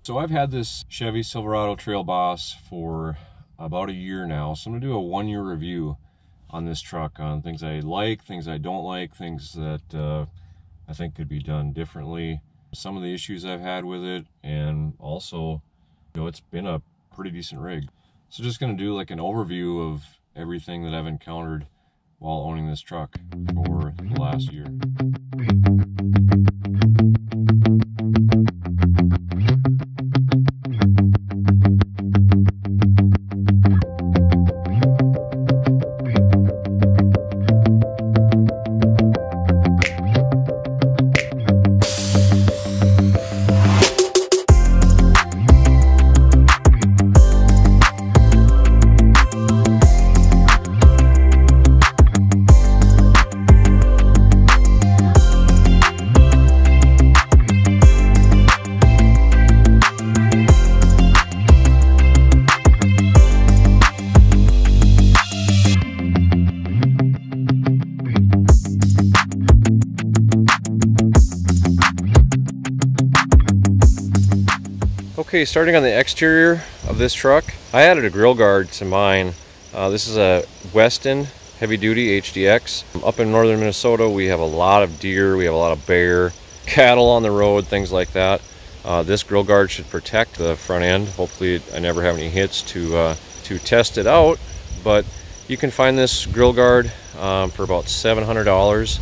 So I've had this Chevy Silverado Trailboss for about a year now, so I'm gonna do a 1-year review on this truck, on things I like, things I don't like, things that I think could be done differently, some of the issues I've had with it, and also, it's been a pretty decent rig. So just gonna do like an overview of everything that I've encountered while owning this truck for the last year. Okay, starting on the exterior of this truck, I added a grill guard to mine. This is a Westin heavy duty HDX. Up in northern Minnesota, we have a lot of deer, we have a lot of bear, cattle on the road, things like that. This grill guard should protect the front end. Hopefully I never have any hits to test it out, but you can find this grill guard for about $700.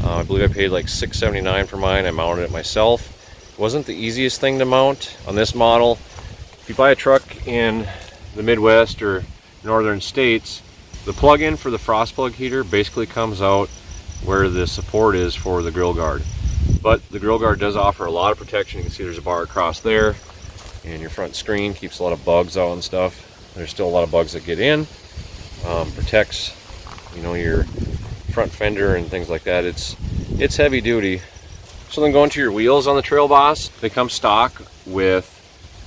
I believe I paid like $679 for mine. I mounted it myself. Wasn't the easiest thing to mount on this model. If you buy a truck in the Midwest or northern states, the plug-in for the frost plug heater basically comes out where the support is for the grill guard. But the grill guard does offer a lot of protection. You can see there's a bar across there, and your front screen keeps a lot of bugs out and stuff. There's still a lot of bugs that get in. Protects, your front fender and things like that. It's heavy duty. So then going to your wheels on the Trailboss, they come stock with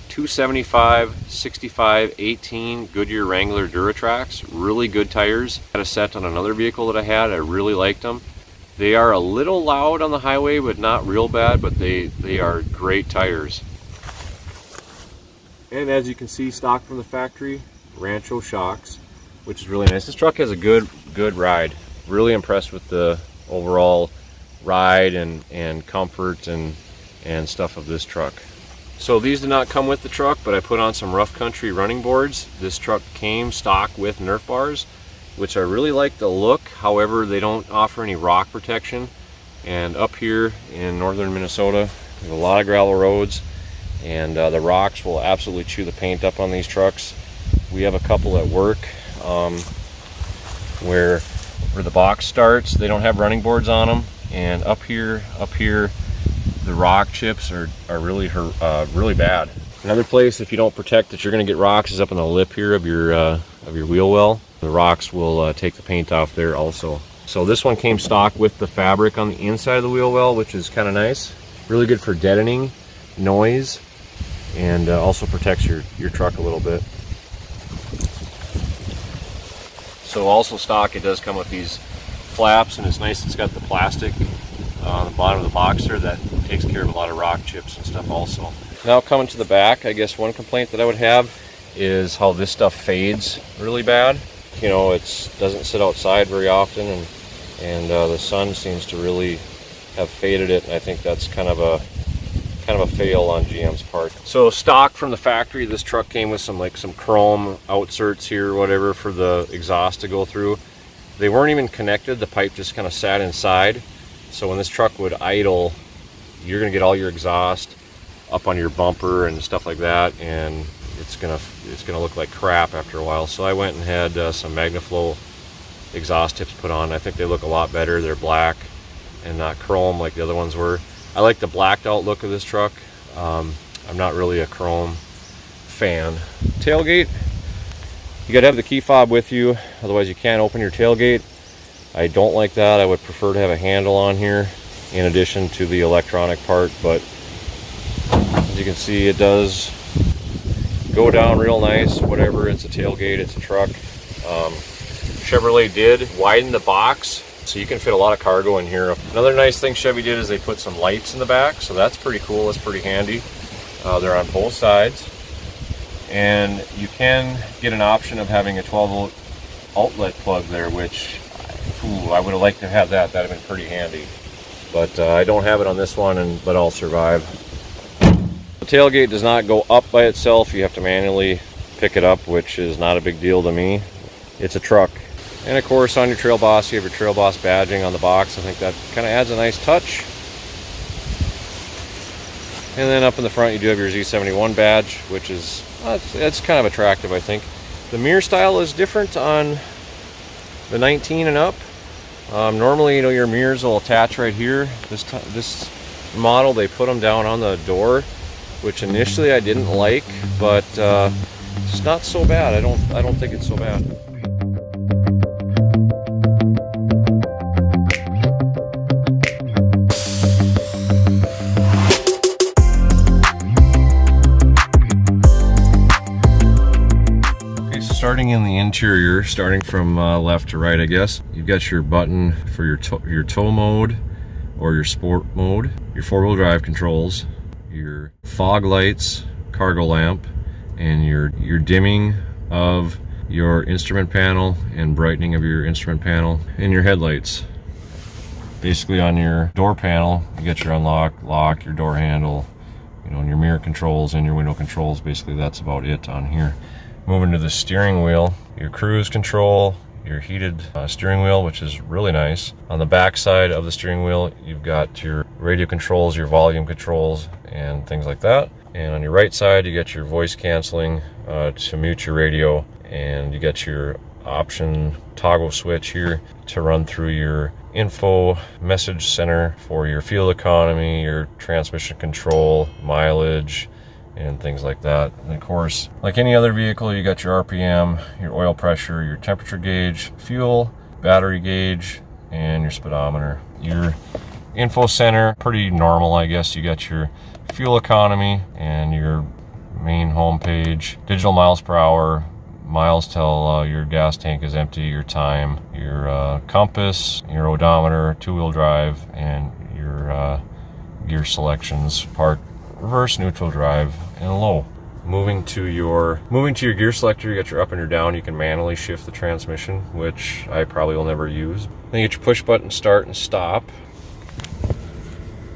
275, 65, 18 Goodyear Wrangler Duratracs, really good tires. Had a set on another vehicle that I had, I really liked them. They are a little loud on the highway, but not real bad, but they are great tires. And as you can see, stock from the factory, Rancho shocks, which is really nice. This truck has a good ride. Really impressed with the overall ride and comfort and stuff of this truck. So these did not come with the truck, but I put on some rough country running boards. This truck came stock with Nerf bars, which I really like the look. However, they don't offer any rock protection. And up here in northern Minnesota, we have a lot of gravel roads, and the rocks will absolutely chew the paint up on these trucks. We have a couple at work where the box starts. They don't have running boards on them. And up here, the rock chips are really bad. Another place, if you don't protect it, you're going to get rocks, is up in the lip here of your wheel well. The rocks will take the paint off there also. So this one came stock with the fabric on the inside of the wheel well, which is kind of nice. Really good for deadening noise, and also protects your truck a little bit. So also stock, it does come with these flaps, and it's nice. It's got the plastic on the bottom of the box there that takes care of a lot of rock chips and stuff also. Now coming to the back, I guess one complaint that I would have is how this stuff fades really bad. It doesn't sit outside very often, and the sun seems to really have faded it, and I think that's kind of a fail on GM's part. So stock from the factory, this truck came with some chrome outserts here or whatever for the exhaust to go through. They weren't even connected, the pipe just kind of sat inside. So when this truck would idle, you're gonna get all your exhaust up on your bumper and stuff like that, and it's gonna look like crap after a while. So I went and had some MagnaFlow exhaust tips put on. I think they look a lot better. They're black and not chrome like the other ones were. I like the blacked out look of this truck. I'm not really a chrome fan. Tailgate, you gotta have the key fob with you, otherwise you can't open your tailgate. I don't like that. I would prefer to have a handle on here in addition to the electronic part, but as you can see, it does go down real nice. Whatever, it's a tailgate, it's a truck. Chevrolet did widen the box so you can fit a lot of cargo in here. Another nice thing Chevy did is they put some lights in the back, so that's pretty cool. That's pretty handy. They're on both sides, and you can get an option of having a 12-volt outlet plug there, which I would have liked to have that. That'd have been pretty handy, but I don't have it on this one, but I'll survive. The tailgate does not go up by itself. You have to manually pick it up, which is not a big deal to me. It's a truck. And of course, on your Trailboss, you have your Trailboss badging on the box. I think that kind of adds a nice touch. And then up in the front, you do have your Z71 badge, which is it's kind of attractive, I think. The mirror style is different on the 19 and up. Normally, you know, your mirrors will attach right here. This model, they put them down on the door, which initially I didn't like, but it's not so bad. I don't think it's so bad. Starting in the interior, starting from left to right, I guess, you've got your button for your tow mode or your sport mode, your four-wheel drive controls, your fog lights, cargo lamp, and your dimming of your instrument panel and brightening of your instrument panel, and your headlights. Basically, on your door panel, you get your unlock, lock, your door handle, you know, and your mirror controls and your window controls. Basically, that's about it on here. Moving to the steering wheel, your cruise control, your heated steering wheel, which is really nice. On the back side of the steering wheel, you've got your radio controls, your volume controls, and things like that. And on your right side, you get your voice canceling to mute your radio, and you get your option toggle switch here to run through your info message center for your fuel economy, your transmission control, mileage, and things like that. And of course, like any other vehicle, you got your RPM, your oil pressure, your temperature gauge, fuel, battery gauge, and your speedometer. Your info center, pretty normal, I guess. You got your fuel economy and your main home page, digital miles per hour, miles till your gas tank is empty, your time, your compass, your odometer, two-wheel drive, and your gear selections, park, reverse, neutral, drive, and low. Moving to your gear selector, you got your up and your down. You can manually shift the transmission, which I probably will never use. Then you get your push button start and stop.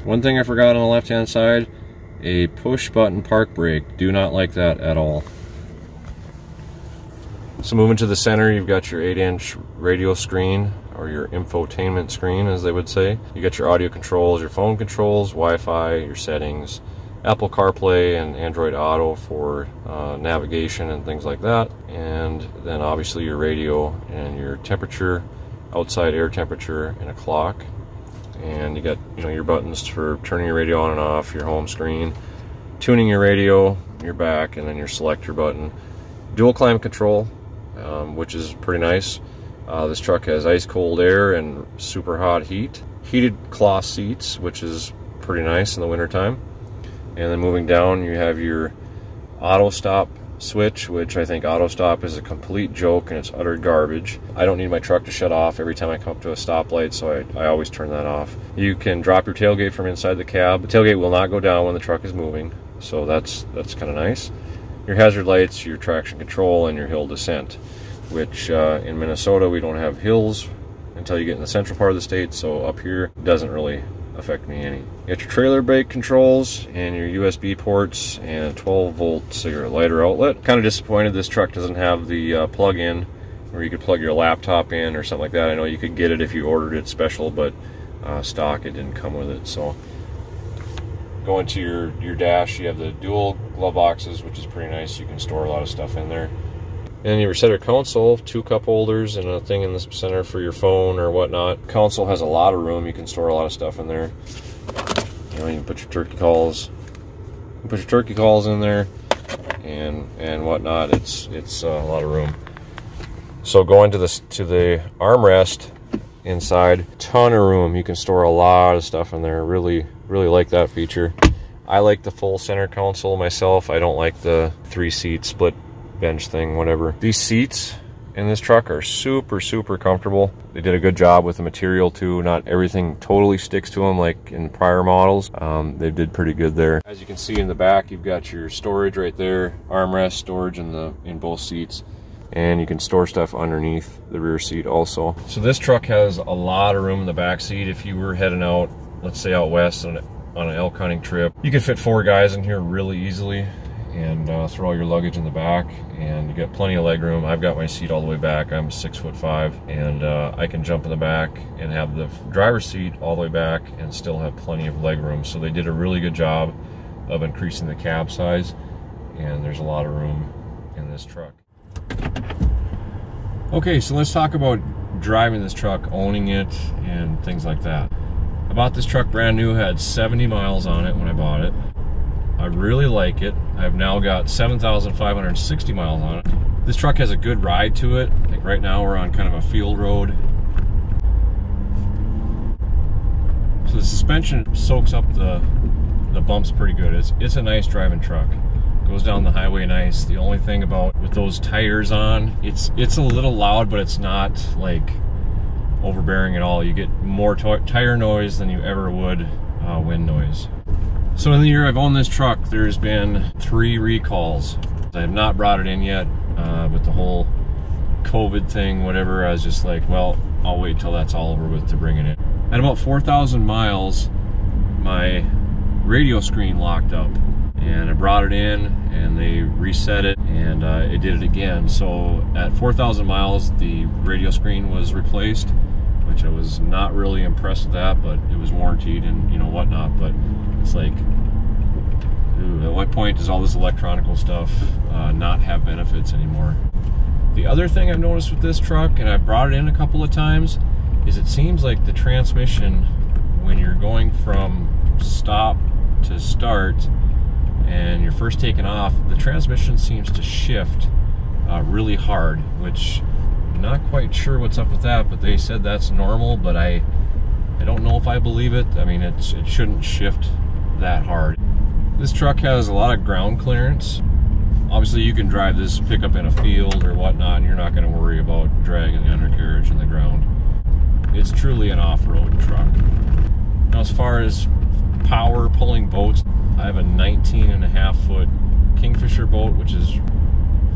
One thing I forgot on the left hand side, a push button park brake. Do not like that at all. So moving to the center, you've got your 8-inch radio screen, or your infotainment screen, as they would say. You got your audio controls, your phone controls, Wi-Fi, your settings, Apple CarPlay and Android Auto for navigation and things like that. And then obviously your radio and your temperature, outside air temperature, and a clock. And you got, you know, your buttons for turning your radio on and off, your home screen, tuning your radio, your back, and then your selector button. Dual climate control, which is pretty nice. This truck has ice cold air and super hot heat. Heated cloth seats, which is pretty nice in the wintertime. And then moving down, you have your auto stop switch, which I think auto stop is a complete joke and it's utter garbage. I don't need my truck to shut off every time I come up to a stoplight, so I always turn that off. You can drop your tailgate from inside the cab. The tailgate will not go down when the truck is moving, so that's kind of nice. Your hazard lights, your traction control, and your hill descent, which in Minnesota we don't have hills until you get in the central part of the state, so up here it doesn't really affect me any. You got your trailer brake controls and your USB ports and a 12-volt cigarette lighter outlet. Kind of disappointed this truck doesn't have the plug-in where you could plug your laptop in or something like that. I know you could get it if you ordered it special, but stock, it didn't come with it. So going to your dash, you have the dual glove boxes, which is pretty nice. You can store a lot of stuff in there. And your center console, 2 cup holders and a thing in the center for your phone or whatnot. Console has a lot of room. You can store a lot of stuff in there. You know, you can put your turkey calls. You can put your turkey calls in there and whatnot. It's a lot of room. So going to the armrest inside, ton of room. You can store a lot of stuff in there. Really like that feature. I like the full center console myself. I don't like the 3-seat split bench thing, whatever. These seats in this truck are super comfortable. They did a good job with the material too. Not everything totally sticks to them like in prior models. They did pretty good there. As you can see in the back, you've got your storage right there, armrest storage in both seats, and you can store stuff underneath the rear seat also. So this truck has a lot of room in the back seat. If you were heading out, let's say out west on an elk hunting trip, you could fit 4 guys in here really easily and throw all your luggage in the back, and you got plenty of leg room. I've got my seat all the way back. I'm 6'5", and I can jump in the back and have the driver's seat all the way back and still have plenty of leg room. So they did a really good job of increasing the cab size, and there's a lot of room in this truck. Okay, so let's talk about driving this truck, owning it, and things like that. I bought this truck brand new, had 70 miles on it when I bought it. I really like it. I've now got 7,560 miles on it. This truck has a good ride to it. I think right now we're on kind of a field road. So the suspension soaks up the bumps pretty good. It's a nice driving truck. Goes down the highway nice. The only thing about with those tires on, it's a little loud, but it's not like overbearing at all. You get more tire noise than you ever would wind noise. So in the year I've owned this truck, there's been 3 recalls. I have not brought it in yet, with the whole COVID thing, whatever. I was just like, well, I'll wait till that's all over with to bring it in. At about 4,000 miles, my radio screen locked up, and I brought it in and they reset it, and it did it again. So at 4,000 miles, the radio screen was replaced, which I was not really impressed with that, but it was warranted and whatnot. But it's like, at what point does all this electronical stuff not have benefits anymore? The other thing I've noticed with this truck, and I've brought it in a couple of times, is it seems like the transmission, when you're going from stop to start and you're first taking off, the transmission seems to shift really hard, which I'm not quite sure what's up with that, but they said that's normal, but I don't know if I believe it. I mean, it shouldn't shift that hard. This truck has a lot of ground clearance. Obviously you can drive this pickup in a field or whatnot, and you're not going to worry about dragging the undercarriage in the ground. It's truly an off-road truck. Now, as far as power pulling boats, I have a 19.5-foot Kingfisher boat, which is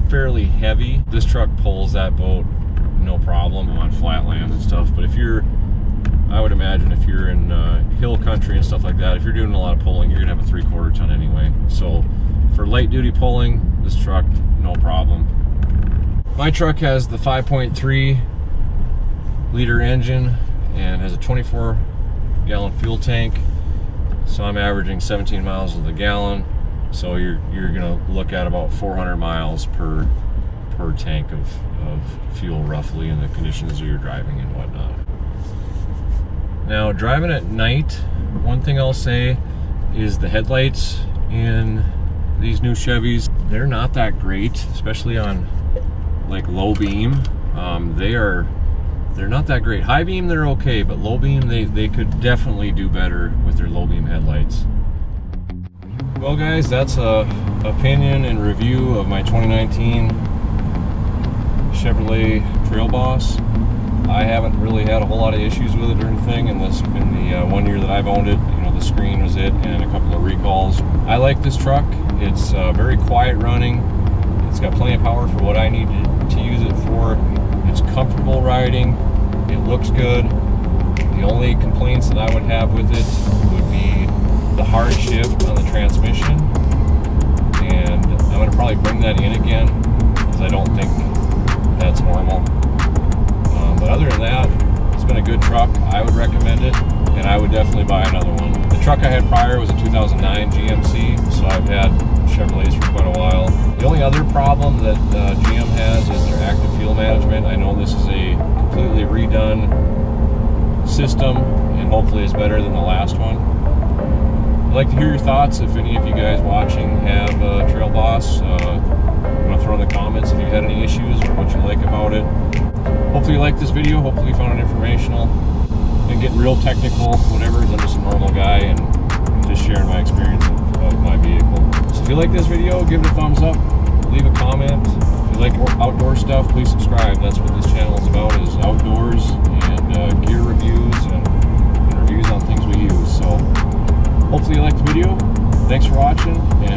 fairly heavy. This truck pulls that boat no problem on flatlands and stuff, but I would imagine if you're in hill country and stuff like that, if you're doing a lot of pulling, you're gonna have a 3/4 ton anyway. So for light duty pulling, this truck, no problem. My truck has the 5.3 liter engine and has a 24-gallon fuel tank. So I'm averaging 17 miles to the gallon. So you're gonna look at about 400 miles per tank of fuel roughly in the conditions that you're driving and whatnot. Now, driving at night, one thing I'll say is the headlights in these new Chevys, they're not that great, especially on like low beam. They're not that great. High beam, they're okay, but low beam, they could definitely do better with their low beam headlights. Well guys, that's a opinion and review of my 2019 Chevrolet Trailboss. I haven't really had a whole lot of issues with it or anything in the 1 year that I've owned it. The screen was it and a couple of recalls. I like this truck. It's very quiet running. It's got plenty of power for what I need to use it for. It's comfortable riding. It looks good. The only complaints that I would have with it would be the hard shift on the transmission, and I'm going to probably bring that in again because I don't think that's normal. But other than that, it's been a good truck. I would recommend it, and I would definitely buy another one. The truck I had prior was a 2009 GMC, so I've had Chevrolets for quite a while. The only other problem that GM has is their active fuel management. I know this is a completely redone system, and hopefully it's better than the last one. I'd like to hear your thoughts. If any of you guys watching have a Trailboss, you want to throw in the comments if you had any issues or what you like about it. Hopefully you liked this video. Hopefully you found it informational. And getting real technical, whatever, I'm just a normal guy and just sharing my experience of my vehicle. So if you like this video, give it a thumbs up, leave a comment. you like outdoor stuff, please subscribe. That's what this channel is about, is outdoors and gear reviews and reviews on things we use. So hopefully you liked the video. Thanks for watching, and